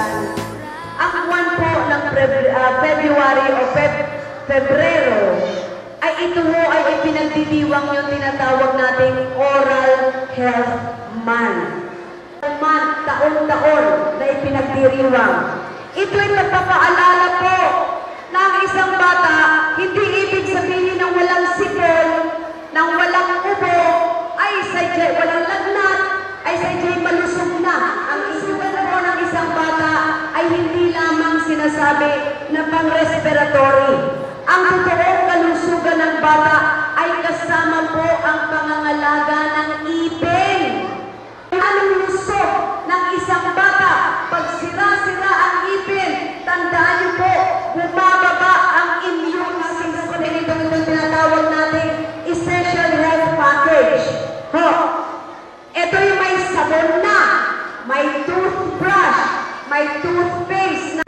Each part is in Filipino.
kapulisan, ang buwan po ng February o Pebrero, ay ito ho ay ipinagdidiwang yung tinatawag nating Oral Health Month. Taon-taon na ipinagdiriwang. Ito ay nagpapaalala po na ang isang bata, hindi ibig sabihin ng walang sipol, ng walang ubo, ay sadyay walang lagnat, ay sadyay malusog na. Ang isulat po ng isang bata ay hindi lamang sinasabi na pang-respiratory. Ang totoong kalusugan ng bata ay kasama po ang pangangalaga ng ipin. Anong lusog ng isang bata? Pag sira-sira ang ipin, tandaan niyo po, bumababa ang immune system. Ito tinatawag natin essential health package. Ito yung may sabon na, may toothbrush, may toothpaste na.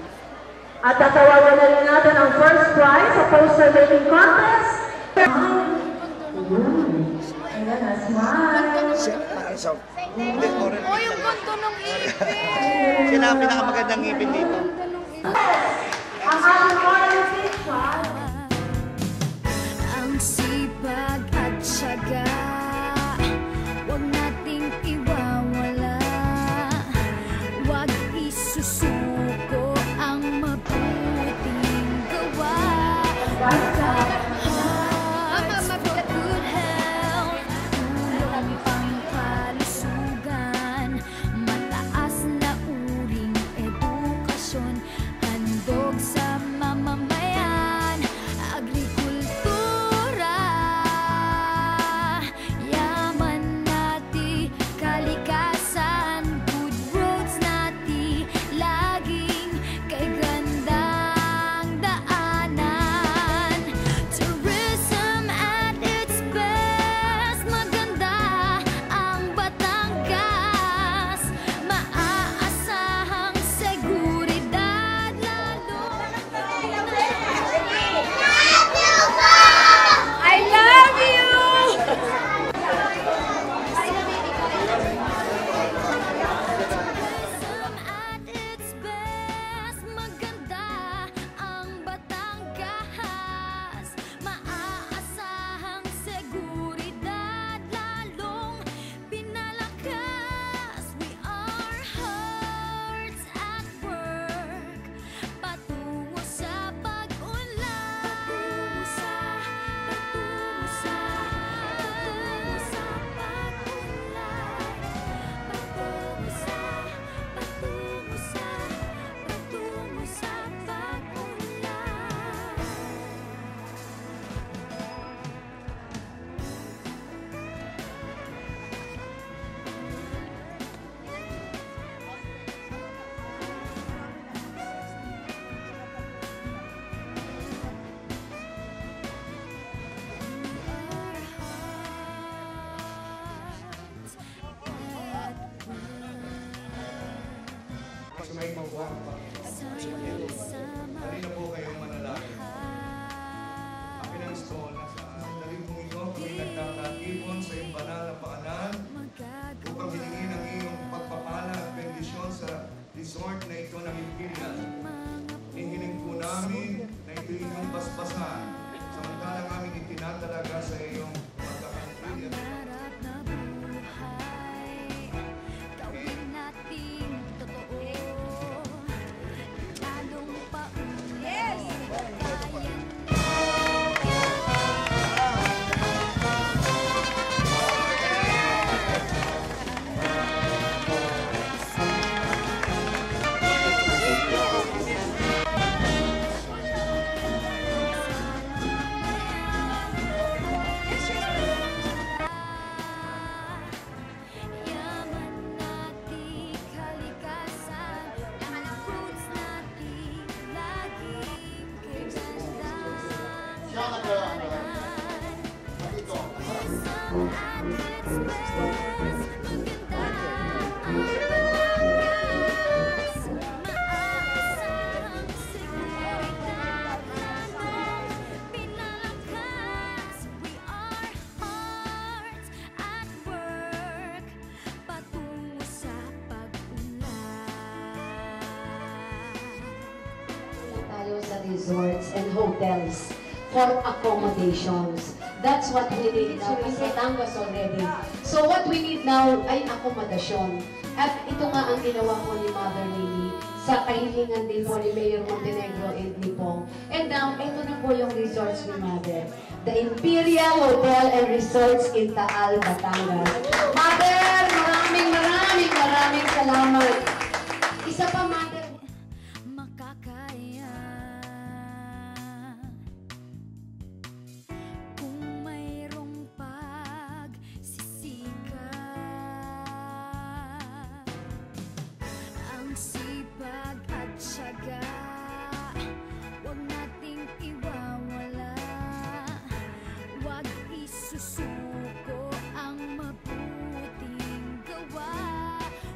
At tatawagan na rin natin ang first prize sa poster making contest. Ayan, smile. Oh, yung ganto ng ipin. Sila ang pinakamagandang ngipin dito. Ang ating oral teacher. Ang sipag at syaga, huwag nating iwawala. Huwag isusuko ang mabuting gawa. May mawa. Kanina po kayong manalangin. Ang pinag-install na sa daling mong ito, kami nagtatagipon sa iyong banal na paanan upang hiningin ang iyong pagpapala at bendisyon sa resort na ito ng Imperial. Hihiling po namin na ito inyong basbasan samantalang aming itinatalaga sa iyong pagkakantri at resorts and hotels for accommodations. That's what we need now in Batangas already. So what we need now ay akomodasyon. At ito nga ang ginawa po ni Mother Lily sa kahilingan din po ni Mayor Montenegro and Nipong. And now, ito na po yung resorts ni Mother. The Imperial Hotel and Resorts in Taal, Batangas. Mother, maraming salamat. Isa pa, Mother. Makakaya kung mayroong pagsisika, ang sipag at tiyaga, huwag nating iwawala, huwag isusuko ang mabuting gawa.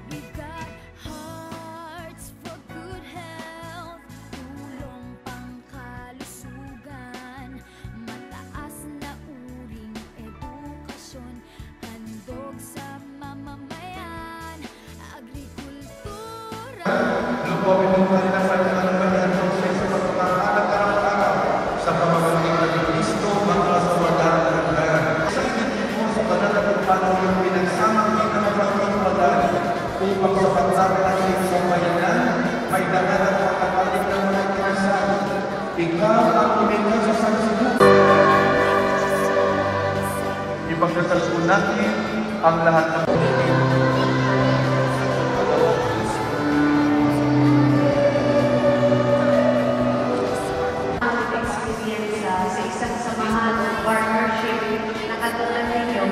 We've got hearts for good health, tulong pangkalusugan, mataas na uring edukasyon, handog sa mamamayan, agrikultura. Lupawin mo pa rin ang pagkakaroon ng proseso sa pagkakaroon araw-araw sa pamamagitan ng Kristo para sa walang hanggan. Sa init mo sa banal na pagpanaw ng pinagsamang pinamapagpapagpagan upang sa pagkakaroon ng isang bayanan, may dagan at pagkakaroon ng mga kinasal. Ikaw ang umikas sa sansibukan. Ipagdasal po natin ang lahat ng sa isang samahan o partnership na katulad ninyo,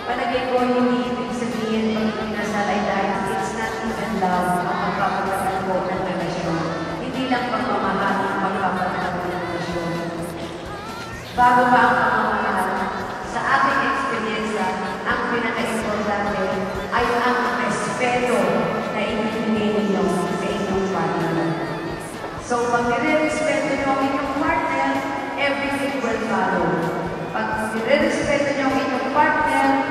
palagay ko hindi ibig sabihin pag-inasal ay dahil it's not even love ang magpapagkakaroon ng relasyon. Hindi lang pagmamahal ang magpapagkakaroon ng relasyon. Bago pa ang pagmamahal, sa ating experience, ang pinaka-importante ay ang respeto na ibibigay ninyo sa inyong partner. So, pag nire-respeto nyo ang inyong partner, everything will follow. Pag nire-respeto nyo ang inyong partner,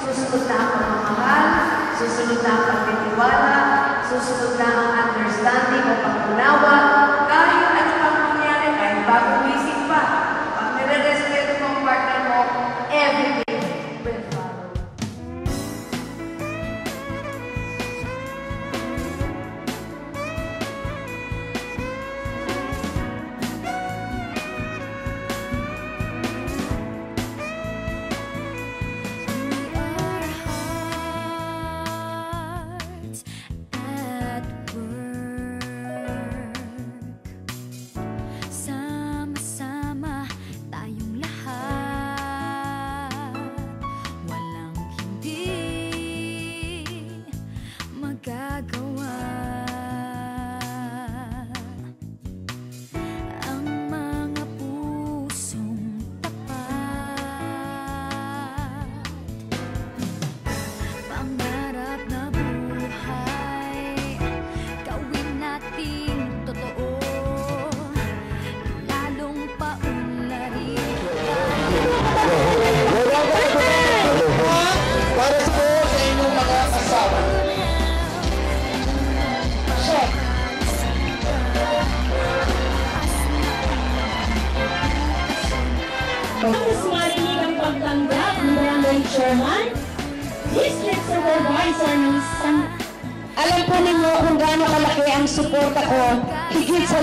susunod na ang pagmamahal, susunod na ang pagtitiwala, susunod na ang understanding o pag-unawa, kahit ano pang mangyari, kahit bagong isip pa. Pag nire-respeto mo ang partner mo, everything will follow. Sama-sama tayong lahat, walang hindi magagawa. Ang mga pusong tapat, pangarap na buhay, gawin nating totoo, lalong paunlarin. Para sa inyong mga asawa. Tapos marinig ang pagtanggap ng Barangay Chairman, District Supervisor ng San... Alam po ninyo kung gaano kalaki ang suporta ko, higit sa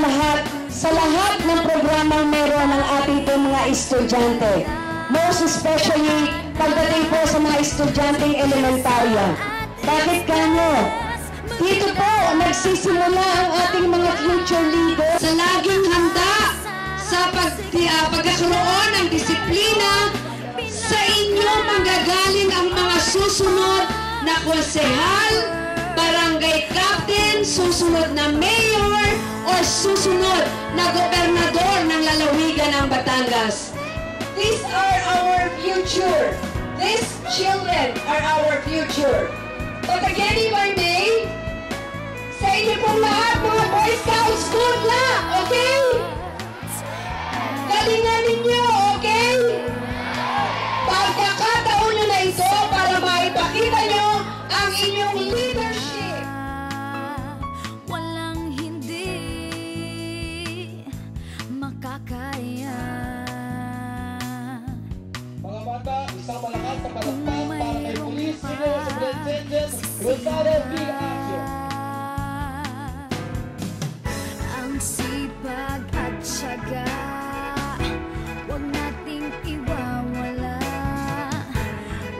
lahat ng programang meron ng ating po mga estudyante. Most especially, pagdating po sa mga estudyanteng elementarya. Bakit kanyo? Dito po nagsisimula ang ating mga future leaders sa laging handa sa pagkakaroon ng disiplina. Sa inyo manggagaling ang mga susunod na konsehal, barangay captain, susunod na mayor, o susunod na gobernador ng lalawigan ng Batangas. These are our future. These children are our future. But again, if I may, sa inyo pong lahat, mga Boy Scouts, good luck, okay? Galingan ninyo, okay? Pagkakataon nyo na ito para maipakita nyo ang inyong leadership. Walang hindi Father, big action. Ang sipag at syaga, huwag nating iwawala.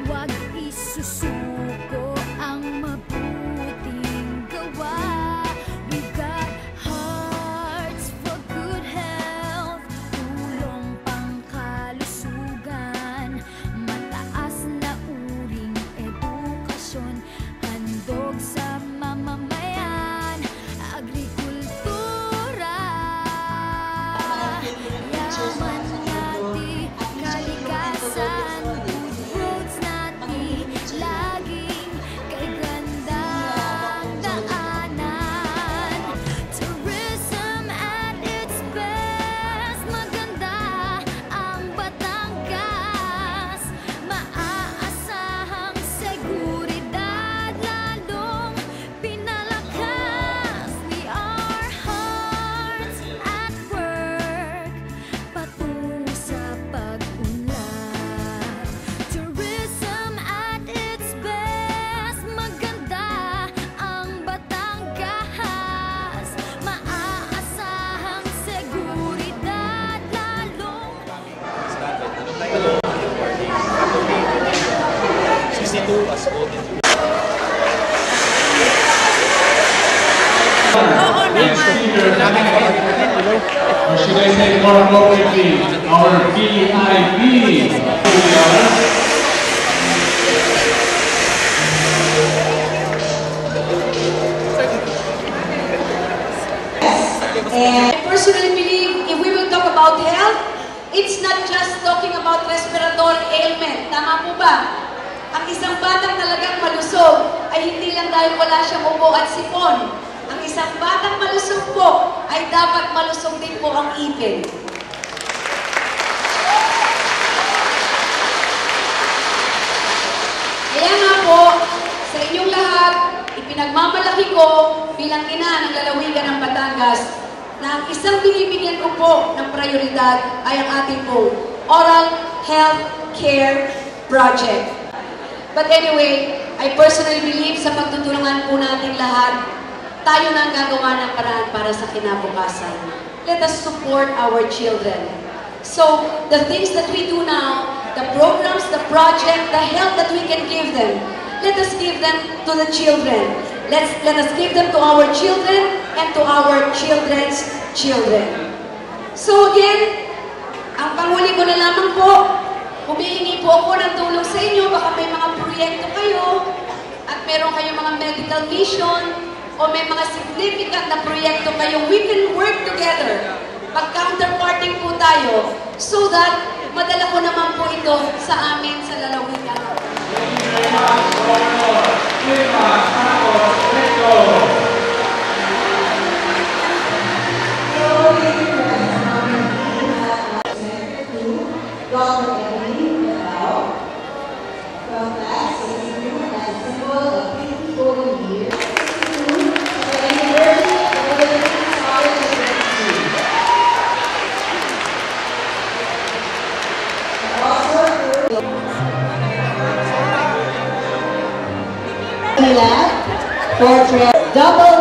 Huwag isusuko ang mabuting gawa. We've got hearts for good health, tulong pangkalusugan, mataas na uring edukasyon, handog sa mamamayan, agrikultura, yaman natin, kalikasan, good roads natin, laging kay gandang daanan. Tourism at its best, maganda ang Batangas, maaasahang seguridad, lalong pinalakas. We are hearts at work, patungo sa pag-unlad. Tourism at its best, maganda ang Batangas, maaasahang seguridad, lalong 62 as voted. Next speaker coming up, or should I say more appropriately, our VIP. And I personally believe if we will talk about health, it's not just talking about respiratory ailment. Tama po ba? Ang isang batang talagang malusog ay hindi lang dahil wala siyang ubo at sipon. Ang isang batang malusog po ay dapat malusog din po ang ipin. Kaya nga po, sa inyong lahat, ipinagmamalaki ko bilang ina ng lalawigan ng Batangas na ang isang binibigyan ko po ng prioridad ay ang ating po Oral Health Care Project. But anyway, I personally believe sa pagtutulungan po nating lahat, tayo na ang gagawa ng paraan para sa kinabukasan. Let us support our children. So, the things that we do now, the programs, the project, the help that we can give them, let us give them to the children. Let us give them to our children and to our children's children. So again, ang panghuli ko na lamang po, humihingi po ako ng tulong sa inyo. Baka may mga proyekto kayo at meron kayong mga medical mission o may mga significant na proyekto kayo, we can work together. Mag-counterparting po tayo so that madala ko naman po ito sa amin sa lalawigan. Portrait, double